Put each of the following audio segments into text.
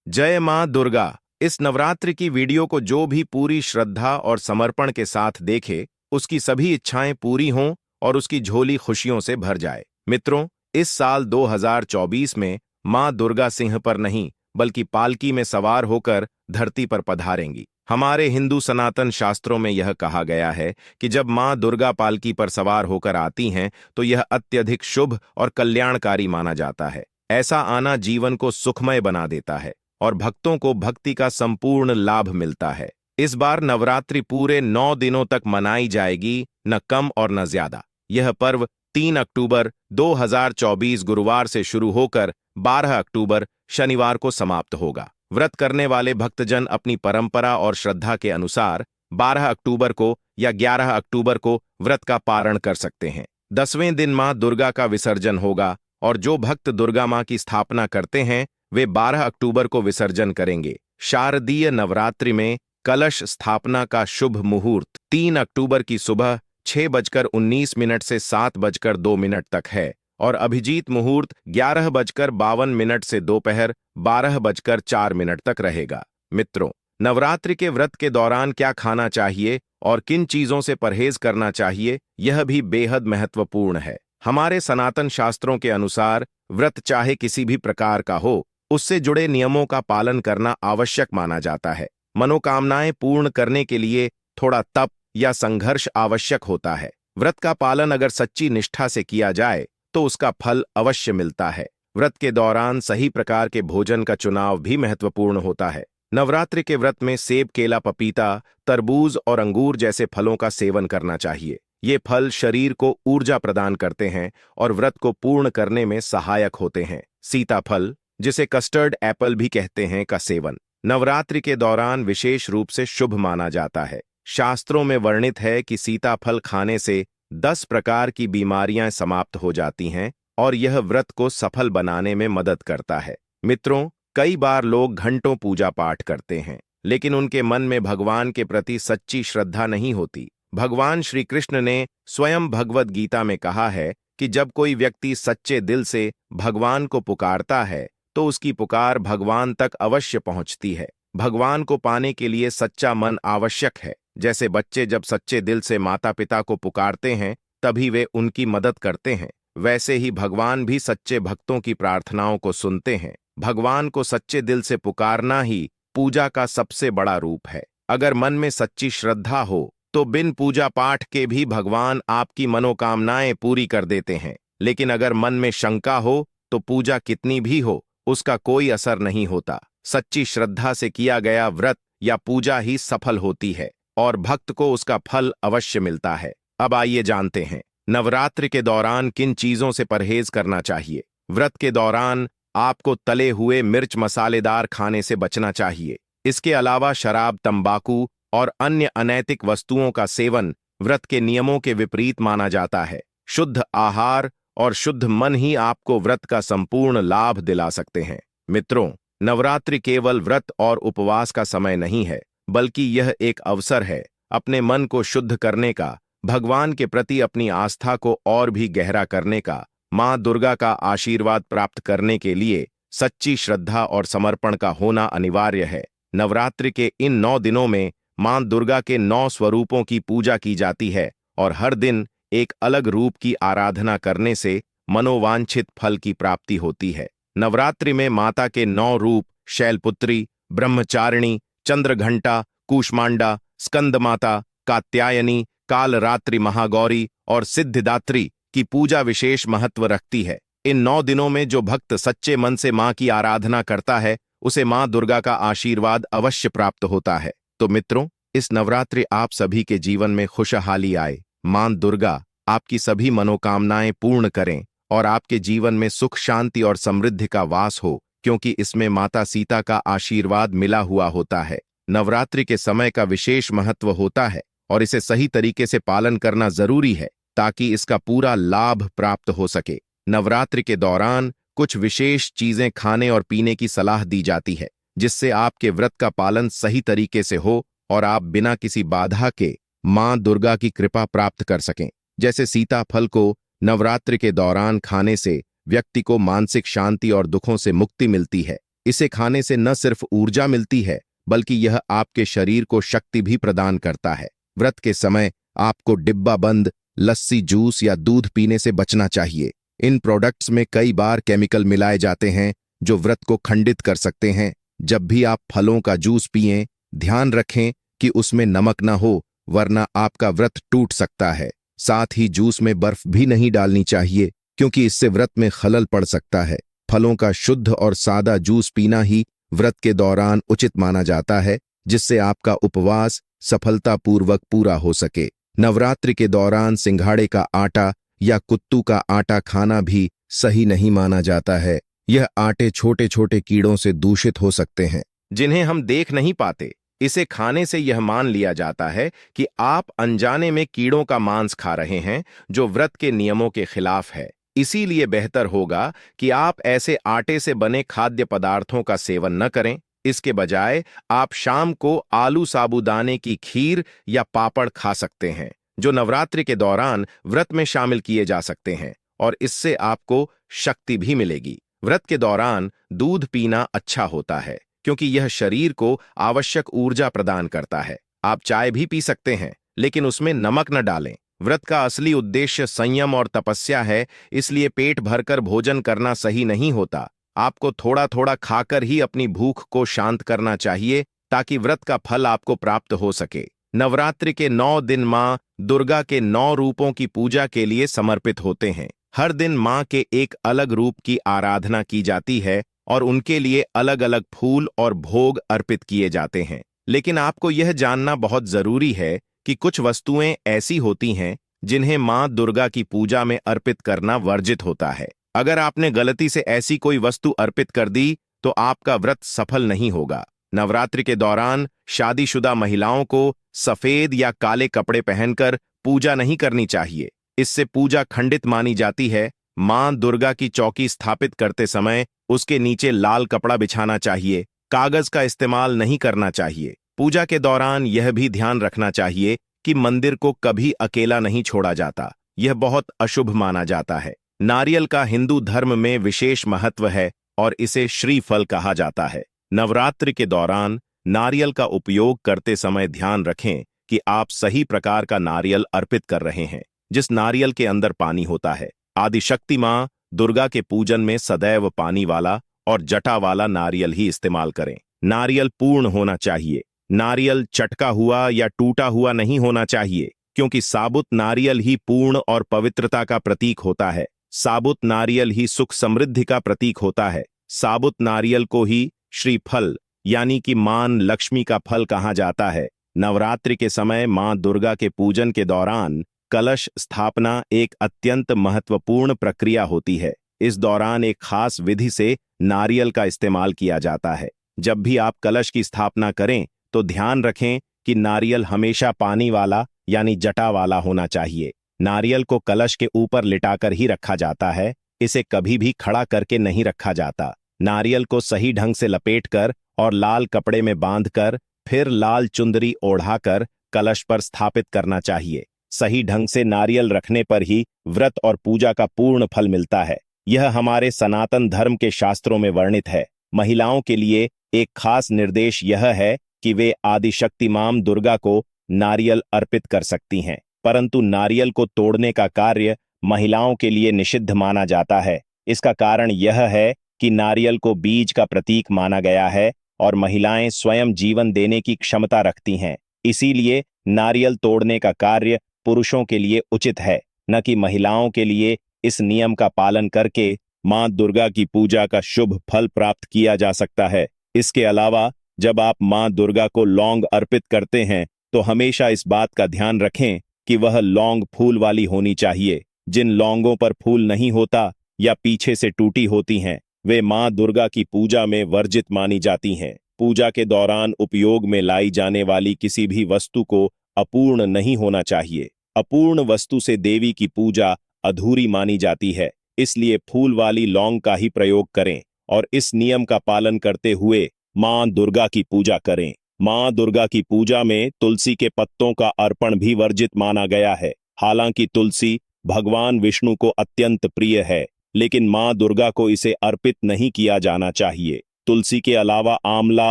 जय मां दुर्गा। इस नवरात्रि की वीडियो को जो भी पूरी श्रद्धा और समर्पण के साथ देखे, उसकी सभी इच्छाएं पूरी हों और उसकी झोली खुशियों से भर जाए। मित्रों, इस साल 2024 में मां दुर्गा सिंह पर नहीं बल्कि पालकी में सवार होकर धरती पर पधारेंगी। हमारे हिंदू सनातन शास्त्रों में यह कहा गया है कि जब मां दुर्गा पालकी पर सवार होकर आती हैं तो यह अत्यधिक शुभ और कल्याणकारी माना जाता है। ऐसा आना जीवन को सुखमय बना देता है और भक्तों को भक्ति का संपूर्ण लाभ मिलता है। इस बार नवरात्रि पूरे 9 दिनों तक मनाई जाएगी, न कम और न ज्यादा। यह पर्व 3 अक्टूबर 2024 गुरुवार से शुरू होकर 12 अक्टूबर शनिवार को समाप्त होगा। व्रत करने वाले भक्तजन अपनी परंपरा और श्रद्धा के अनुसार 12 अक्टूबर को या 11 अक्टूबर को व्रत का पारण कर सकते हैं। 10वें दिन मां दुर्गा का विसर्जन होगा और जो भक्त दुर्गा मां की स्थापना करते हैं वे 12 अक्टूबर को विसर्जन करेंगे। शारदीय नवरात्रि में कलश स्थापना का शुभ मुहूर्त 3 अक्टूबर की सुबह 6:19 से 7:02 तक है और अभिजीत मुहूर्त 11:52 से दोपहर 12:04 तक रहेगा। मित्रों, नवरात्रि के व्रत के दौरान क्या खाना चाहिए और किन चीजों से परहेज करना चाहिए, यह भी बेहद महत्वपूर्ण है। हमारे सनातन शास्त्रों के अनुसार व्रत चाहे किसी भी प्रकार का हो, उससे जुड़े नियमों का पालन करना आवश्यक माना जाता है। मनोकामनाएं पूर्ण करने के लिए थोड़ा तप या संघर्ष आवश्यक होता है। व्रत का पालन अगर सच्ची निष्ठा से किया जाए तो उसका फल अवश्य मिलता है। व्रत के दौरान सही प्रकार के भोजन का चुनाव भी महत्वपूर्ण होता है। नवरात्रि के व्रत में सेब, केला, पपीता, तरबूज और अंगूर जैसे फलों का सेवन करना चाहिए। ये फल शरीर को ऊर्जा प्रदान करते हैं और व्रत को पूर्ण करने में सहायक होते हैं। सीताफल, जिसे कस्टर्ड एप्पल भी कहते हैं, का सेवन नवरात्रि के दौरान विशेष रूप से शुभ माना जाता है। शास्त्रों में वर्णित है कि सीताफल खाने से 10 प्रकार की बीमारियां समाप्त हो जाती हैं और यह व्रत को सफल बनाने में मदद करता है। मित्रों, कई बार लोग घंटों पूजा पाठ करते हैं लेकिन उनके मन में भगवान के प्रति सच्ची श्रद्धा नहीं होती। भगवान श्री कृष्ण ने स्वयं भगवद गीता में कहा है कि जब कोई व्यक्ति सच्चे दिल से भगवान को पुकारता है तो उसकी पुकार भगवान तक अवश्य पहुंचती है। भगवान को पाने के लिए सच्चा मन आवश्यक है। जैसे बच्चे जब सच्चे दिल से माता पिता को पुकारते हैं तभी वे उनकी मदद करते हैं, वैसे ही भगवान भी सच्चे भक्तों की प्रार्थनाओं को सुनते हैं। भगवान को सच्चे दिल से पुकारना ही पूजा का सबसे बड़ा रूप है। अगर मन में सच्ची श्रद्धा हो तो बिन पूजा पाठ के भी भगवान आपकी मनोकामनाएं पूरी कर देते हैं। लेकिन अगर मन में शंका हो तो पूजा कितनी भी हो, उसका कोई असर नहीं होता। सच्ची श्रद्धा से किया गया व्रत या पूजा ही सफल होती है और भक्त को उसका फल अवश्य मिलता है। अब आइए जानते हैं नवरात्रि के दौरान किन चीजों से परहेज करना चाहिए। व्रत के दौरान आपको तले हुए मिर्च मसालेदार खाने से बचना चाहिए। इसके अलावा शराब, तंबाकू और अन्य अनैतिक वस्तुओं का सेवन व्रत के नियमों के विपरीत माना जाता है। शुद्ध आहार और शुद्ध मन ही आपको व्रत का संपूर्ण लाभ दिला सकते हैं। मित्रों, नवरात्रि केवल व्रत और उपवास का समय नहीं है, बल्कि यह एक अवसर है अपने मन को शुद्ध करने का, भगवान के प्रति अपनी आस्था को और भी गहरा करने का, मां दुर्गा का आशीर्वाद प्राप्त करने के लिए सच्ची श्रद्धा और समर्पण का होना अनिवार्य है। नवरात्रि के इन 9 दिनों में मां दुर्गा के 9 स्वरूपों की पूजा की जाती है और हर दिन एक अलग रूप की आराधना करने से मनोवांछित फल की प्राप्ति होती है। नवरात्रि में माता के 9 रूप शैलपुत्री, ब्रह्मचारिणी, चंद्रघंटा, कूष्मांडा, स्कंदमाता, कात्यायनी, कालरात्रि महागौरी और सिद्धिदात्री की पूजा विशेष महत्व रखती है। इन 9 दिनों में जो भक्त सच्चे मन से मां की आराधना करता है उसे मां दुर्गा का आशीर्वाद अवश्य प्राप्त होता है। तो मित्रों, इस नवरात्रि आप सभी के जीवन में खुशहाली आए। मां दुर्गा आपकी सभी मनोकामनाएं पूर्ण करें और आपके जीवन में सुख, शांति और समृद्धि का वास हो, क्योंकि इसमें माता सीता का आशीर्वाद मिला हुआ होता है। नवरात्रि के समय का विशेष महत्व होता है और इसे सही तरीके से पालन करना जरूरी है ताकि इसका पूरा लाभ प्राप्त हो सके। नवरात्रि के दौरान कुछ विशेष चीजें खाने और पीने की सलाह दी जाती है जिससे आपके व्रत का पालन सही तरीके से हो और आप बिना किसी बाधा के मां दुर्गा की कृपा प्राप्त कर सकें। जैसे सीताफल को नवरात्रि के दौरान खाने से व्यक्ति को मानसिक शांति और दुखों से मुक्ति मिलती है। इसे खाने से न सिर्फ ऊर्जा मिलती है, बल्कि यह आपके शरीर को शक्ति भी प्रदान करता है। व्रत के समय आपको डिब्बा बंद लस्सी, जूस या दूध पीने से बचना चाहिए। इन प्रोडक्ट्स में कई बार केमिकल मिलाए जाते हैं जो व्रत को खंडित कर सकते हैं। जब भी आप फलों का जूस पिएं, ध्यान रखें कि उसमें नमक न हो, वरना आपका व्रत टूट सकता है। साथ ही जूस में बर्फ भी नहीं डालनी चाहिए, क्योंकि इससे व्रत में खलल पड़ सकता है। फलों का शुद्ध और सादा जूस पीना ही व्रत के दौरान उचित माना जाता है, जिससे आपका उपवास सफलतापूर्वक पूरा हो सके। नवरात्रि के दौरान सिंघाड़े का आटा या कुत्तू का आटा खाना भी सही नहीं माना जाता है। यह आटे छोटे छोटे कीड़ों से दूषित हो सकते हैं, जिन्हें हम देख नहीं पाते। इसे खाने से यह मान लिया जाता है कि आप अनजाने में कीड़ों का मांस खा रहे हैं, जो व्रत के नियमों के खिलाफ है। इसीलिए बेहतर होगा कि आप ऐसे आटे से बने खाद्य पदार्थों का सेवन न करें। इसके बजाय आप शाम को आलू साबूदाने की खीर या पापड़ खा सकते हैं, जो नवरात्रि के दौरान व्रत में शामिल किए जा सकते हैं, और इससे आपको शक्ति भी मिलेगी। व्रत के दौरान दूध पीना अच्छा होता है, क्योंकि यह शरीर को आवश्यक ऊर्जा प्रदान करता है। आप चाय भी पी सकते हैं, लेकिन उसमें नमक न डालें। व्रत का असली उद्देश्य संयम और तपस्या है, इसलिए पेट भरकर भोजन करना सही नहीं होता। आपको थोड़ा थोड़ा खाकर ही अपनी भूख को शांत करना चाहिए, ताकि व्रत का फल आपको प्राप्त हो सके। नवरात्रि के 9 दिन मां दुर्गा के 9 रूपों की पूजा के लिए समर्पित होते हैं। हर दिन मां के एक अलग रूप की आराधना की जाती है और उनके लिए अलग अलग फूल और भोग अर्पित किए जाते हैं। लेकिन आपको यह जानना बहुत जरूरी है कि कुछ वस्तुएं ऐसी होती हैं जिन्हें मां दुर्गा की पूजा में अर्पित करना वर्जित होता है। अगर आपने गलती से ऐसी कोई वस्तु अर्पित कर दी, तो आपका व्रत सफल नहीं होगा। नवरात्रि के दौरान शादीशुदा महिलाओं को सफेद या काले कपड़े पहनकर पूजा नहीं करनी चाहिए। इससे पूजा खंडित मानी जाती है। मां दुर्गा की चौकी स्थापित करते समय उसके नीचे लाल कपड़ा बिछाना चाहिए। कागज का इस्तेमाल नहीं करना चाहिए। पूजा के दौरान यह भी ध्यान रखना चाहिए कि मंदिर को कभी अकेला नहीं छोड़ा जाता। यह बहुत अशुभ माना जाता है। नारियल का हिंदू धर्म में विशेष महत्व है और इसे श्रीफल कहा जाता है। नवरात्रि के दौरान नारियल का उपयोग करते समय ध्यान रखें कि आप सही प्रकार का नारियल अर्पित कर रहे हैं, जिस नारियल के अंदर पानी होता है। आदिशक्ति मां दुर्गा के पूजन में सदैव पानी वाला और जटा वाला नारियल ही इस्तेमाल करें। नारियल पूर्ण होना चाहिए। नारियल चटका हुआ या टूटा हुआ नहीं होना चाहिए, क्योंकि साबुत नारियल ही पूर्ण और पवित्रता का प्रतीक होता है। साबुत नारियल ही सुख समृद्धि का प्रतीक होता है। साबुत नारियल को ही श्रीफल यानी कि मां लक्ष्मी का फल कहा जाता है। नवरात्रि के समय मां दुर्गा के पूजन के दौरान कलश स्थापना एक अत्यंत महत्वपूर्ण प्रक्रिया होती है। इस दौरान एक खास विधि से नारियल का इस्तेमाल किया जाता है। जब भी आप कलश की स्थापना करें, तो ध्यान रखें कि नारियल हमेशा पानी वाला यानी जटा वाला होना चाहिए। नारियल को कलश के ऊपर लिटाकर ही रखा जाता है। इसे कभी भी खड़ा करके नहीं रखा जाता। नारियल को सही ढंग से लपेटकर और लाल कपड़े में बांधकर फिर लाल चुंदरी ओढ़ाकर कलश पर स्थापित करना चाहिए। सही ढंग से नारियल रखने पर ही व्रत और पूजा का पूर्ण फल मिलता है। यह हमारे सनातन धर्म के शास्त्रों में वर्णित है। महिलाओं के लिए एक खास निर्देश यह है कि वे आदिशक्ति मां दुर्गा को नारियल अर्पित कर सकती हैं, परंतु नारियल को तोड़ने का कार्य महिलाओं के लिए निषिद्ध माना जाता है। इसका कारण यह है कि नारियल को बीज का प्रतीक माना गया है और महिलाएं स्वयं जीवन देने की क्षमता रखती हैं। इसीलिए नारियल तोड़ने का कार्य पुरुषों के लिए उचित है, न कि महिलाओं के लिए। इस नियम का पालन करके मां दुर्गा की पूजा का शुभ फल प्राप्त किया जा सकता है। इसके अलावा जब आप मां दुर्गा को लौंग अर्पित करते हैं, तो हमेशा इस बात का ध्यान रखें कि वह लौंग फूल वाली होनी चाहिए। जिन लौंगों पर फूल नहीं होता या पीछे से टूटी होती हैं, वे मां दुर्गा की पूजा में वर्जित मानी जाती हैं। पूजा के दौरान उपयोग में लाई जाने वाली किसी भी वस्तु को अपूर्ण नहीं होना चाहिए। अपूर्ण वस्तु से देवी की पूजा अधूरी मानी जाती है। इसलिए फूल वाली लौंग का ही प्रयोग करें और इस नियम का पालन करते हुए मां दुर्गा की पूजा करें। मां दुर्गा की पूजा में तुलसी के पत्तों का अर्पण भी वर्जित माना गया है। हालांकि तुलसी भगवान विष्णु को अत्यंत प्रिय है, लेकिन मां दुर्गा को इसे अर्पित नहीं किया जाना चाहिए। तुलसी के अलावा आंवला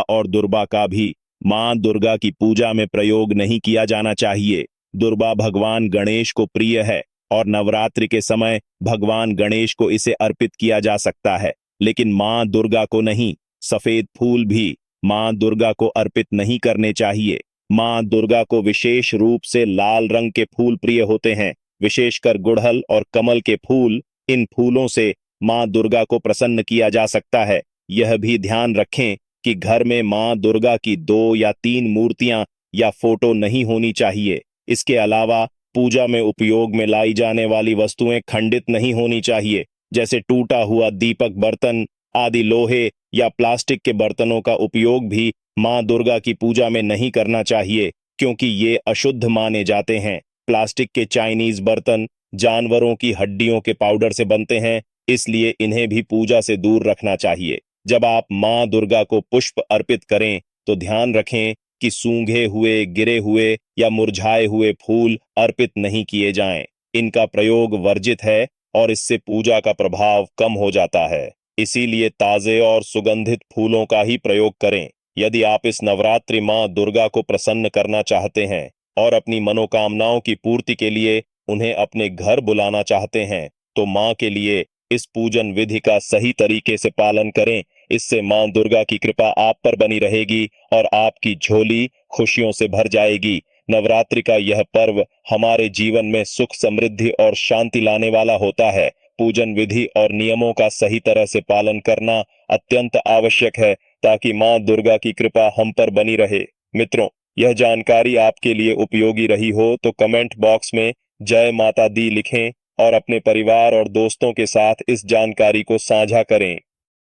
और दुर्बा का भी मां दुर्गा की पूजा में प्रयोग नहीं किया जाना चाहिए। दुर्बा भगवान गणेश को प्रिय है और नवरात्रि के समय भगवान गणेश को इसे अर्पित किया जा सकता है, लेकिन मां दुर्गा को नहीं। सफेद फूल भी मां दुर्गा को अर्पित नहीं करने चाहिए। मां दुर्गा को विशेष रूप से लाल रंग के फूल प्रिय होते हैं, विशेषकर गुड़हल और कमल के फूल। इन फूलों से मां दुर्गा को प्रसन्न किया जा सकता है। यह भी ध्यान रखें कि घर में मां दुर्गा की 2 या 3 मूर्तियां या फोटो नहीं होनी चाहिए। इसके अलावा पूजा में उपयोग में लाई जाने वाली वस्तुएं खंडित नहीं होनी चाहिए, जैसे टूटा हुआ दीपक बर्तन आदि। लोहे या प्लास्टिक के बर्तनों का उपयोग भी मां दुर्गा की पूजा में नहीं करना चाहिए, क्योंकि ये अशुद्ध माने जाते हैं। प्लास्टिक के चाइनीज बर्तन जानवरों की हड्डियों के पाउडर से बनते हैं, इसलिए इन्हें भी पूजा से दूर रखना चाहिए। जब आप मां दुर्गा को पुष्प अर्पित करें तो ध्यान रखें कि सूंघे हुए, गिरे हुए या मुरझाए हुए फूल अर्पित नहीं किए जाएं। इनका प्रयोग वर्जित है और इससे पूजा का प्रभाव कम हो जाता है। इसीलिए ताजे और सुगंधित फूलों का ही प्रयोग करें। यदि आप इस नवरात्रि मां दुर्गा को प्रसन्न करना चाहते हैं और अपनी मनोकामनाओं की पूर्ति के लिए उन्हें अपने घर बुलाना चाहते हैं, तो मां के लिए इस पूजन विधि का सही तरीके से पालन करें। इससे मां दुर्गा की कृपा आप पर बनी रहेगी और आपकी झोली खुशियों से भर जाएगी। नवरात्रि का यह पर्व हमारे जीवन में सुख, समृद्धि और शांति लाने वाला होता है। पूजन विधि और नियमों का सही तरह से पालन करना अत्यंत आवश्यक है, ताकि मां दुर्गा की कृपा हम पर बनी रहे। मित्रों, यह जानकारी आपके लिए उपयोगी रही हो तो कमेंट बॉक्स में जय माता दी लिखें और अपने परिवार और दोस्तों के साथ इस जानकारी को साझा करें।